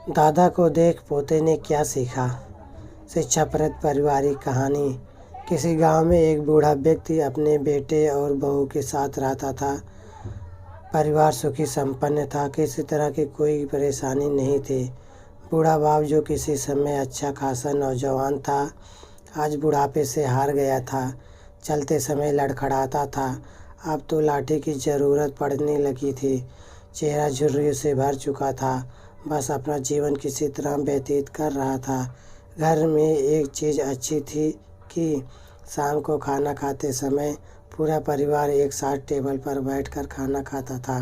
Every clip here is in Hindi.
दादा को देख पोते ने क्या सीखा। शिक्षाप्रद पारिवारिक कहानी। किसी गांव में एक बूढ़ा व्यक्ति अपने बेटे और बहू के साथ रहता था। परिवार सुखी संपन्न था, किसी तरह की कोई परेशानी नहीं थी। बूढ़ा बाप जो किसी समय अच्छा खासा नौजवान था, आज बुढ़ापे से हार गया था। चलते समय लड़खड़ाता था, अब तो लाठी की ज़रूरत पड़ने लगी थी। चेहरा झुर्रियों से भर चुका था, बस अपना जीवन किसी तरह व्यतीत कर रहा था। घर में एक चीज़ अच्छी थी कि शाम को खाना खाते समय पूरा परिवार एक साथ टेबल पर बैठकर खाना खाता था।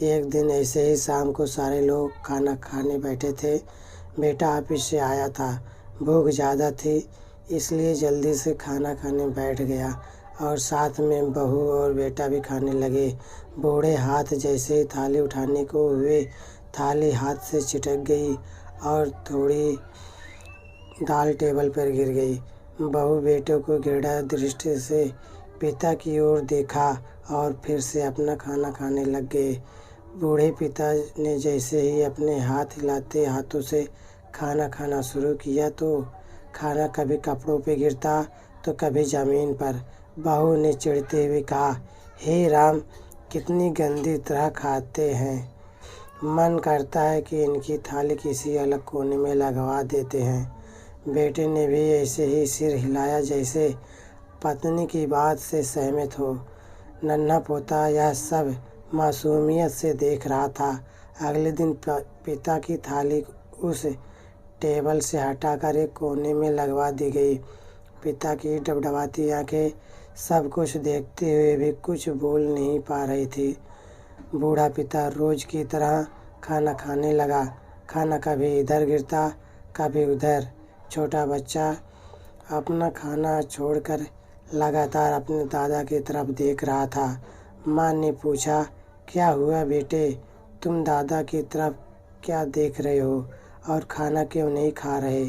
एक दिन ऐसे ही शाम को सारे लोग खाना खाने बैठे थे। बेटा ऑफिस से आया था, भूख ज़्यादा थी, इसलिए जल्दी से खाना खाने बैठ गया और साथ में बहू और बेटा भी खाने लगे। बूढ़े हाथ जैसे ही थाली उठाने को हुए, थाली हाथ से चिटक गई और थोड़ी दाल टेबल पर गिर गई। बहू बेटों को घृणा दृष्टि से पिता की ओर देखा और फिर से अपना खाना खाने लग गए। बूढ़े पिता ने जैसे ही अपने हाथ हिलाते हाथों से खाना खाना शुरू किया तो खाना कभी कपड़ों पे गिरता तो कभी ज़मीन पर। बहू ने चिढ़ते हुए कहा, हे राम, कितनी गंदी तरह खाते हैं। मन करता है कि इनकी थाली किसी अलग कोने में लगवा देते हैं। बेटे ने भी ऐसे ही सिर हिलाया जैसे पत्नी की बात से सहमत हो। नन्हा पोता यह सब मासूमियत से देख रहा था। अगले दिन पिता की थाली उस टेबल से हटाकर एक कोने में लगवा दी गई। पिता की डबडबाती आंखें सब कुछ देखते हुए भी कुछ बोल नहीं पा रही थी। बूढ़ा पिता रोज की तरह खाना खाने लगा। खाना कभी इधर गिरता कभी उधर। छोटा बच्चा अपना खाना छोड़कर लगातार अपने दादा की तरफ देख रहा था। माँ ने पूछा, क्या हुआ बेटे, तुम दादा की तरफ क्या देख रहे हो और खाना क्यों नहीं खा रहे।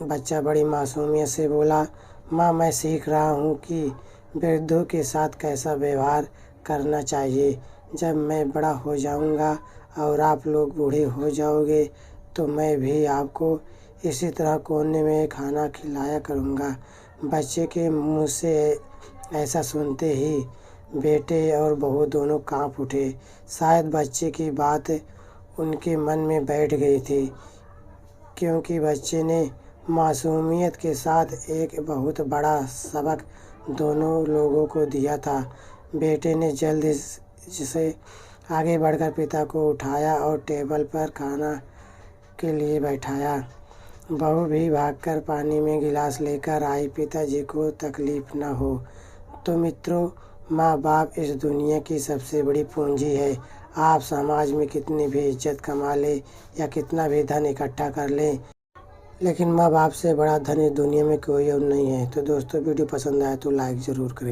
बच्चा बड़ी मासूमियत से बोला, माँ, मैं सीख रहा हूँ कि वृद्धों के साथ कैसा व्यवहार करना चाहिए। जब मैं बड़ा हो जाऊँगा और आप लोग बूढ़े हो जाओगे तो मैं भी आपको इसी तरह कोने में खाना खिलाया करूँगा। बच्चे के मुँह से ऐसा सुनते ही बेटे और बहू दोनों काँप उठे। शायद बच्चे की बात उनके मन में बैठ गई थी, क्योंकि बच्चे ने मासूमियत के साथ एक बहुत बड़ा सबक दोनों लोगों को दिया था। बेटे ने जल्दी से आगे बढ़कर पिता को उठाया और टेबल पर खाना के लिए बैठाया। बहू भी भागकर पानी में गिलास लेकर आई, पिताजी को तकलीफ न हो। तो मित्रों, माँ बाप इस दुनिया की सबसे बड़ी पूंजी है। आप समाज में कितनी भी इज्जत कमा लें या कितना भी धन इकट्ठा कर लें, लेकिन माँ बाप से बड़ा धन इस दुनिया में कोई और नहीं है। तो दोस्तों, वीडियो पसंद आए तो लाइक ज़रूर करें।